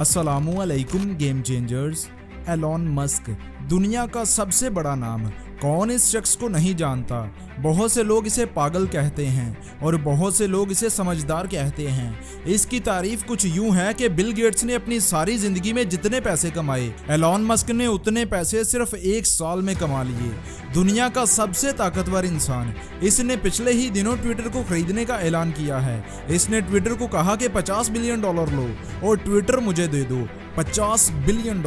अस्सलामुअलैकुम game changers. Elon Musk दुनिया का सबसे बड़ा नाम। कौन इस शख्स को नहीं जानता। बहुत से लोग इसे पागल कहते हैं और बहुत से लोग इसे समझदार कहते हैं। इसकी तारीफ कुछ यूं है कि बिल गेट्स ने अपनी सारी जिंदगी में जितने पैसे कमाए, एलॉन मस्क ने उतने पैसे सिर्फ एक साल में कमा लिए। दुनिया का सबसे ताकतवर इंसान। इसने पिछले ही दिनों ट्विटर को खरीदने का ऐलान किया है। इसने ट्विटर को कहा कि $50 बिलियन लो और ट्विटर मुझे दे दो। $50 बिलियन,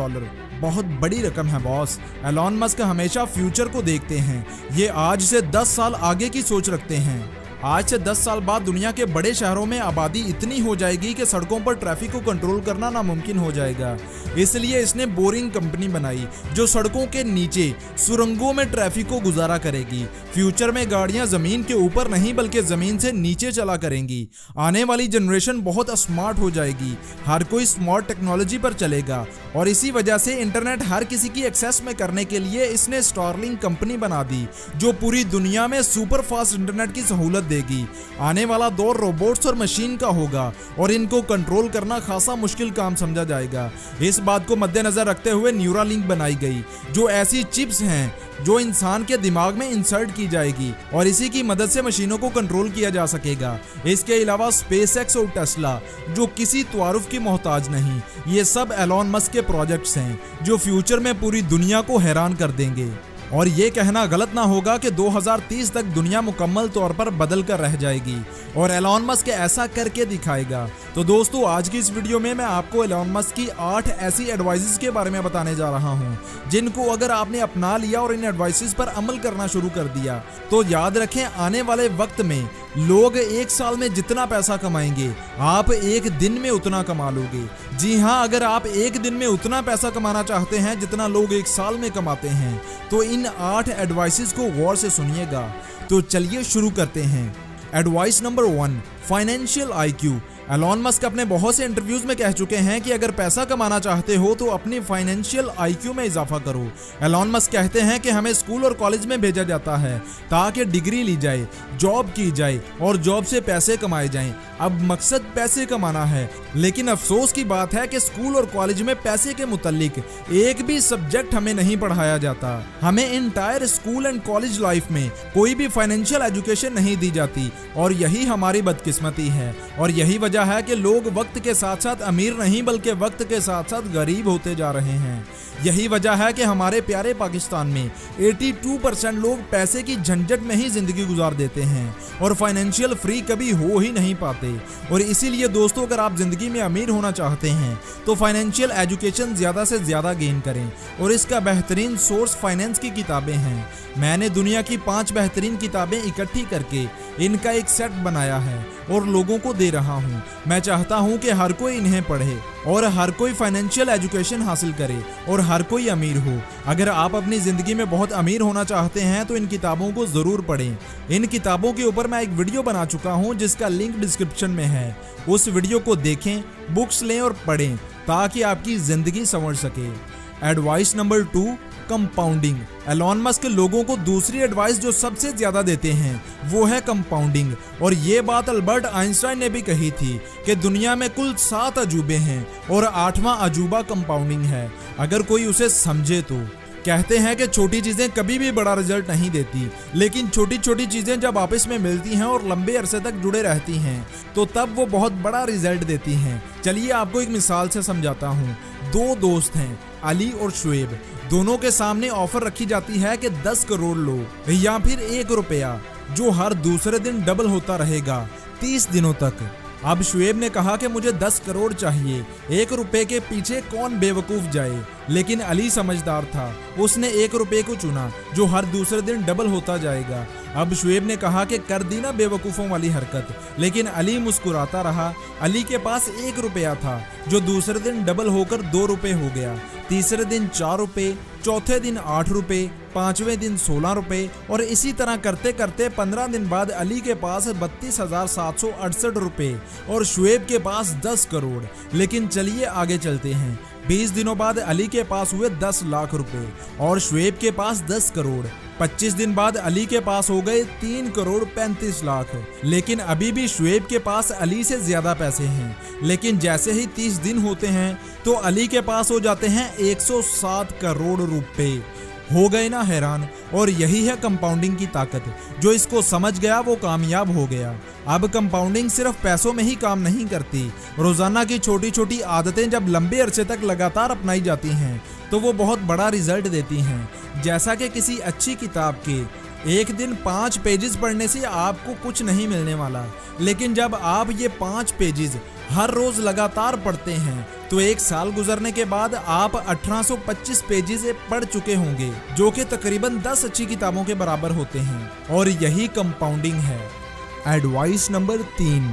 बहुत बड़ी रकम है बॉस। एलॉन मस्क हमेशा फ्यूचर को देखते हैं। ये आज से 10 साल आगे की सोच रखते हैं। आज से 10 साल बाद दुनिया के बड़े शहरों में आबादी इतनी हो जाएगी कि सड़कों पर ट्रैफिक को कंट्रोल करना नामुमकिन हो जाएगा। इसलिए इसने बोरिंग कंपनी बनाई जो सड़कों के नीचे सुरंगों में ट्रैफिक को गुजारा करेगी। फ्यूचर में गाड़ियां जमीन के ऊपर नहीं बल्कि जमीन से नीचे चला करेंगी। आने वाली जनरेशन बहुत स्मार्ट हो जाएगी। हर कोई स्मार्ट टेक्नोलॉजी पर चलेगा और इसी वजह से इंटरनेट हर किसी की एक्सेस में करने के लिए इसने स्टारलिंक कंपनी बना दी जो पूरी दुनिया में सुपर फास्ट इंटरनेट की सहूलत देगी। आने वाला दौर रोबोट्स और मशीन का होगा और इनको कंट्रोल करना खासा मुश्किल काम समझा जाएगा। इस बात को मद्देनजर रखते हुए न्यूरालिंक बनाई गई जो ऐसी चिप्स हैं जो इंसान के दिमाग में इंसर्ट की जाएगी और इसी की मदद से मशीनों को कंट्रोल किया जा सकेगा। इसके अलावा स्पेसएक्स और टेस्ला जो किसी तारुफ की मोहताज नहीं। ये सब एलॉन मस्क के प्रोजेक्ट्स हैं जो फ्यूचर में पूरी दुनिया को हैरान कर देंगे। और ये कहना गलत ना होगा कि 2030 तक दुनिया मुकम्मल तौर पर बदल कर रह जाएगी और एलॉन मस्क ऐसा करके दिखाएगा। तो दोस्तों, आज की इस वीडियो में मैं आपको एलॉन मस्क की 8 ऐसी एडवाइसेस के बारे में बताने जा रहा हूं जिनको अगर आपने अपना लिया और इन एडवाइसेस पर अमल करना शुरू कर दिया तो याद रखें, आने वाले वक्त में लोग एक साल में जितना पैसा कमाएंगे आप एक दिन में उतना कमा लोगे। जी हाँ, अगर आप एक दिन में उतना पैसा कमाना चाहते हैं जितना लोग एक साल में कमाते हैं तो इन 8 एडवाइसेस को गौर से सुनिएगा। तो चलिए शुरू करते हैं। Advice number 1, financial IQ। Elon Musk अपने बहुत से इंटरव्यूज में कह चुके हैं कि अगर पैसा कमाना चाहते हो तो अपनी फाइनेंशियल IQ में इजाफा करो। एलॉन मस्क कहते हैं कि हमें स्कूल और कॉलेज में भेजा जाता है ताकि डिग्री ली जाए, जॉब की जाए और जॉब से पैसे कमाए जाएं। अब मकसद पैसे कमाना है, लेकिन अफसोस की बात है कि स्कूल और कॉलेज में पैसे के मुतालिक एक भी सब्जेक्ट हमें नहीं पढ़ाया जाता। हमें entire school and college life में कोई भी फाइनेंशियल एजुकेशन नहीं दी जाती और यही हमारी बदकिस्मती है। और यही वजह है कि लोग वक्त के साथ साथ अमीर नहीं बल्कि वक्त के साथ साथ गरीब होते जा रहे हैं। यही वजह है कि हमारे प्यारे पाकिस्तान में 82% लोग पैसे की झंझट में ही जिंदगी गुजार देते हैं और फाइनेंशियल फ्री कभी हो ही नहीं पाते। और इसीलिए दोस्तों, अगर आप जिंदगी में अमीर होना चाहते हैं तो फाइनेंशियल एजुकेशन ज्यादा से ज्यादा गेन करें और इसका बेहतरीन सोर्स फाइनेंस की किताबें हैं। मैंने दुनिया की 5 बेहतरीन किताबें इकट्ठी करके इनका एक सेट बनाया है और लोगों को दे रहा हूं। मैं चाहता हूं कि हर कोई इन्हें पढ़े और हर कोई फाइनेंशियल एजुकेशन हासिल करे और हर कोई अमीर हो। अगर आप अपनी जिंदगी में बहुत अमीर होना चाहते हैं तो इन किताबों को जरूर पढ़ें। इन किताबों के ऊपर मैं एक वीडियो बना चुका हूं जिसका लिंक डिस्क्रिप्शन में है। उस वीडियो को देखें, बुक्स लें और पढ़ें ताकि आपकी जिंदगी संवर सके। Advice number 2, compounding. Elon Musk लोगों को दूसरी एडवाइस जो सबसे ज्यादा देते हैं वो है कंपाउंडिंग। और ये बात अल्बर्ट आइंस्टाइन ने भी कही थी कि दुनिया में कुल 7 अजूबे हैं और 8वां अजूबा कंपाउंडिंग है, अगर कोई उसे समझे तो। कहते हैं कि छोटी चीजें कभी भी बड़ा रिजल्ट नहीं देती, लेकिन छोटी छोटी चीजें जब आपस में मिलती हैं और लंबे अरसे तक जुड़े रहती हैं तो तब वो बहुत बड़ा रिजल्ट देती हैं। चलिए आपको एक मिसाल से समझाता हूँ। 2 दोस्त हैं, अली और शुएब। दोनों के सामने ऑफर रखी जाती है कि 10 करोड़ लो या फिर 1 रुपया जो हर दूसरे दिन डबल होता रहेगा 30 दिनों तक। अब शुएब ने कहा कि मुझे 10 करोड़ चाहिए, 1 रुपए के पीछे कौन बेवकूफ जाए। लेकिन अली समझदार था, उसने 1 रुपए को चुना जो हर दूसरे दिन डबल होता जाएगा। अब शुएब ने कहा कि कर दी ना बेवकूफ़ों वाली हरकत, लेकिन अली मुस्कुराता रहा। अली के पास 1 रुपया था जो दूसरे दिन डबल होकर 2 रुपए हो गया। तीसरे दिन 4 रुपये, चौथे दिन 8 रुपये, 5वें दिन 16 रुपये और इसी तरह करते करते 15 दिन बाद अली के पास 32,768 रुपये और शुएब के पास 10 करोड़। लेकिन चलिए आगे चलते हैं। 20 दिनों बाद अली के पास हुए 10 लाख रुपए और शुएब के पास 10 करोड़। 25 दिन बाद अली के पास हो गए 3 करोड़ 35 लाख। लेकिन अभी भी शुएब के पास अली से ज्यादा पैसे हैं। लेकिन जैसे ही 30 दिन होते हैं तो अली के पास हो जाते हैं 107 करोड़ रुपए। हो गए ना हैरान। और यही है कंपाउंडिंग की ताकत। जो इसको समझ गया वो कामयाब हो गया। अब कंपाउंडिंग सिर्फ पैसों में ही काम नहीं करती। रोजाना की छोटी छोटी आदतें जब लंबे अरसे तक लगातार अपनाई जाती हैं तो वो बहुत बड़ा रिजल्ट देती हैं। जैसा कि किसी अच्छी किताब के एक दिन 5 पेजेस पढ़ने से आपको कुछ नहीं मिलने वाला, लेकिन जब आप ये 5 पेजेस हर रोज लगातार पढ़ते हैं तो 1 साल गुजरने के बाद आप 1825 पेजेस पढ़ चुके होंगे, जो कि तकरीबन 10 अच्छी किताबों के बराबर होते हैं। और यही कंपाउंडिंग है। Advice number 3,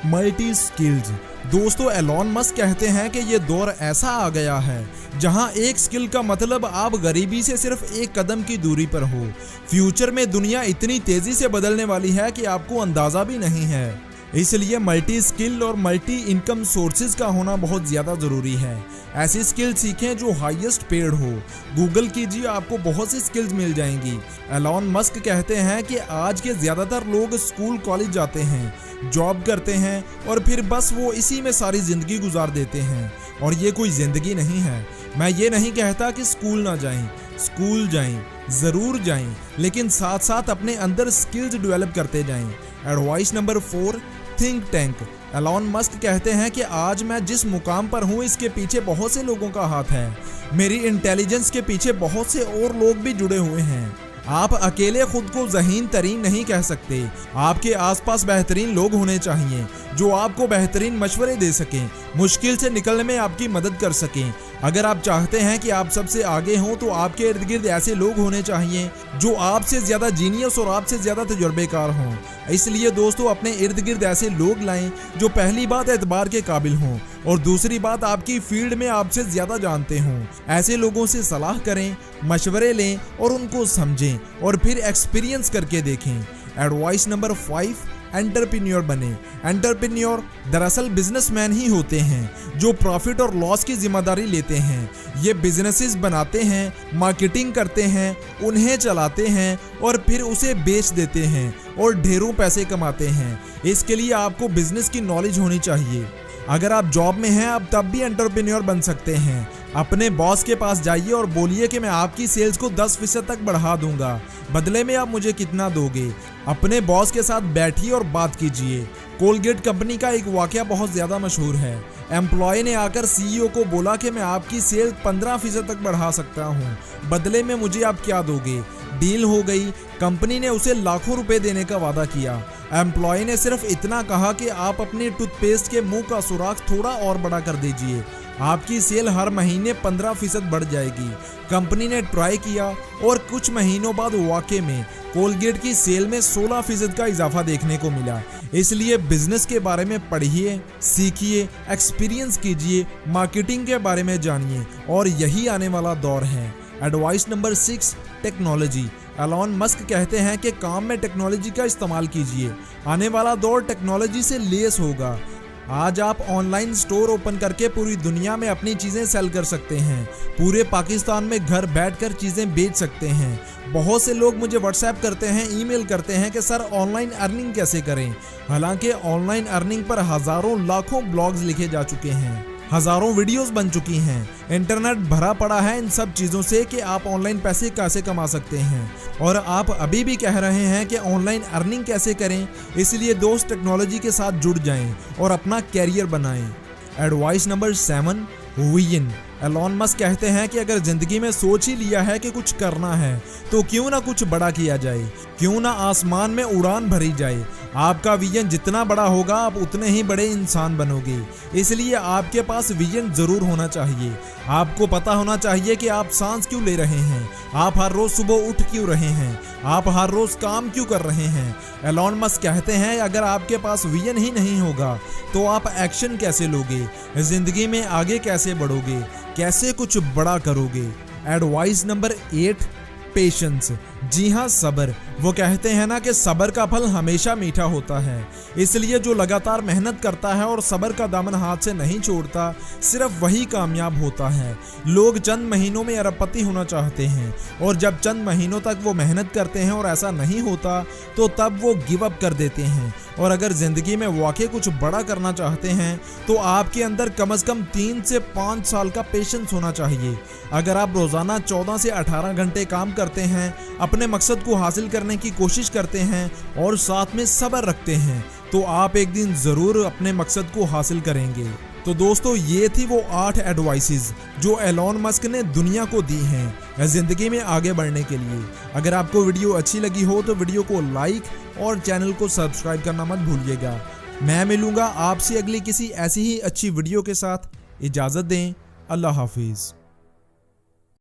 multi skills. दोस्तों, एलॉन मस्क कहते हैं कि ये दौर ऐसा आ गया है जहां एक स्किल का मतलब आप गरीबी से सिर्फ 1 कदम की दूरी पर हो। फ्यूचर में दुनिया इतनी तेजी से बदलने वाली है कि आपको अंदाजा भी नहीं है। इसलिए मल्टी स्किल और मल्टी इनकम सोर्सेज का होना बहुत ज़्यादा ज़रूरी है। ऐसी स्किल सीखें जो हाईएस्ट पेड हो। गूगल कीजिए, आपको बहुत सी स्किल्स मिल जाएंगी। एलॉन मस्क कहते हैं कि आज के ज़्यादातर लोग स्कूल कॉलेज जाते हैं, जॉब करते हैं और फिर बस वो इसी में सारी ज़िंदगी गुजार देते हैं। और ये कोई ज़िंदगी नहीं है। मैं ये नहीं कहता कि स्कूल ना जाएं, स्कूल जाएं, ज़रूर जाएं, लेकिन साथ साथ अपने अंदर स्किल्स डेवलप करते जाएं। Advice number 4, think tank. Elon Musk कहते हैं कि आज मैं जिस मुकाम पर हूँ इसके पीछे बहुत से लोगों का हाथ है। मेरी इंटेलिजेंस के पीछे बहुत से और लोग भी जुड़े हुए हैं। आप अकेले खुद को ज़हीन तरीन नहीं कह सकते। आपके आसपास बेहतरीन लोग होने चाहिए जो आपको बेहतरीन मशवरे दे सकें, मुश्किल से निकलने में आपकी मदद कर सकें। अगर आप चाहते हैं कि आप सबसे आगे हों तो आपके इर्द गिर्द ऐसे लोग होने चाहिए जो आपसे ज़्यादा जीनियस और आपसे ज़्यादा तजुर्बेकार हों। इसलिए दोस्तों, अपने इर्द गिर्द ऐसे लोग लाएं जो पहली बात एतबार के काबिल हों और दूसरी बात आपकी फील्ड में आपसे ज़्यादा जानते हों। ऐसे लोगों से सलाह करें, मशवरे लें और उनको समझें और फिर एक्सपीरियंस करके देखें। एडवाइस नंबर 5, एंटरप्रेन्योर बने। एंटरप्रेन्योर दरअसल बिजनेसमैन ही होते हैं जो प्रॉफिट और लॉस की जिम्मेदारी लेते हैं। ये बिजनेसेस बनाते हैं, मार्केटिंग करते हैं, उन्हें चलाते हैं और फिर उसे बेच देते हैं और ढेरों पैसे कमाते हैं। इसके लिए आपको बिजनेस की नॉलेज होनी चाहिए। अगर आप जॉब में हैं आप तब भी एंटरप्रेन्योर बन सकते हैं। अपने बॉस के पास जाइए और बोलिए कि मैं आपकी सेल्स को 10% तक बढ़ा दूंगा, बदले में आप मुझे कितना दोगे। अपने बॉस के साथ बैठिए और बात कीजिए। कोलगेट कंपनी का एक वाकया बहुत ज़्यादा मशहूर है। एम्प्लॉय ने आकर सीईओ को बोला कि मैं आपकी सेल 15% तक बढ़ा सकता हूँ, बदले में मुझे आप क्या दोगे। डील हो गई। कंपनी ने उसे लाखों रुपए देने का वादा किया। एम्प्लॉय ने सिर्फ इतना कहा कि आप अपने टूथपेस्ट के मुंह का सुराख थोड़ा और बड़ा कर दीजिए, आपकी सेल हर महीने 15% बढ़ जाएगी। कंपनी ने ट्राई किया और कुछ महीनों बाद वाकई में कोलगेट की सेल में 16% का इजाफा देखने को मिला। इसलिए बिजनेस के बारे में पढ़िए, सीखिए, एक्सपीरियंस कीजिए, मार्केटिंग के बारे में जानिए और यही आने वाला दौर है। Advice number 6, technology. Elon Musk कहते हैं कि काम में टेक्नोलॉजी का इस्तेमाल कीजिए। आने वाला दौर टेक्नोलॉजी से लेस होगा। आज आप ऑनलाइन स्टोर ओपन करके पूरी दुनिया में अपनी चीज़ें सेल कर सकते हैं। पूरे पाकिस्तान में घर बैठकर चीज़ें बेच सकते हैं। बहुत से लोग मुझे व्हाट्सएप करते हैं, ईमेल करते हैं कि सर ऑनलाइन अर्निंग कैसे करें। हालांकि ऑनलाइन अर्निंग पर हज़ारों लाखों ब्लॉग्स लिखे जा चुके हैं, हज़ारों वीडियोस बन चुकी हैं। इंटरनेट भरा पड़ा है इन सब चीज़ों से कि आप ऑनलाइन पैसे कैसे कमा सकते हैं। और आप अभी भी कह रहे हैं कि ऑनलाइन अर्निंग कैसे करें। इसलिए दोस्त, टेक्नोलॉजी के साथ जुड़ जाएं और अपना कैरियर बनाएं। Advice number 7, vision. Elon Musk कहते हैं कि अगर ज़िंदगी में सोच ही लिया है कि कुछ करना है तो क्यों ना कुछ बड़ा किया जाए, क्यों ना आसमान में उड़ान भरी जाए आपका विजन जितना बड़ा होगा आप उतने ही बड़े इंसान बनोगे। इसलिए आपके पास विजन जरूर होना चाहिए। आपको पता होना चाहिए कि आप सांस क्यों ले रहे हैं, आप हर रोज सुबह उठ क्यों रहे हैं, आप हर रोज काम क्यों कर रहे हैं। एलॉन मस्क कहते हैं अगर आपके पास विजन ही नहीं होगा तो आप एक्शन कैसे लोगे, जिंदगी में आगे कैसे बढ़ोगे, कैसे कुछ बड़ा करोगे। Advice number 8, patience. जी हाँ, सब्र। वो कहते हैं ना कि सब्र का फल हमेशा मीठा होता है। इसलिए जो लगातार मेहनत करता है और सब्र का दामन हाथ से नहीं छोड़ता, सिर्फ वही कामयाब होता है। लोग चंद महीनों में अरबपति होना चाहते हैं और जब चंद महीनों तक वो मेहनत करते हैं और ऐसा नहीं होता तो तब वो गिव अप कर देते हैं। और अगर जिंदगी में वाकई कुछ बड़ा करना चाहते हैं तो आपके अंदर कम से कम 3 से 5 साल का पेशेंस होना चाहिए। अगर आप रोजाना 14 से 18 घंटे काम करते हैं, अपने मकसद को हासिल करने की कोशिश करते हैं और साथ में सब्र रखते हैं तो आप एक दिन जरूर अपने मकसद को हासिल करेंगे। तो दोस्तों, ये थी वो 8 एडवाइसेस जो एलॉन मस्क ने दुनिया को दी हैं जिंदगी में आगे बढ़ने के लिए। अगर आपको वीडियो अच्छी लगी हो तो वीडियो को लाइक और चैनल को सब्सक्राइब करना मत भूलिएगा। मैं मिलूंगा आपसे अगली किसी ऐसी ही अच्छी वीडियो के साथ। इजाजत दें। अल्लाह हाफिज।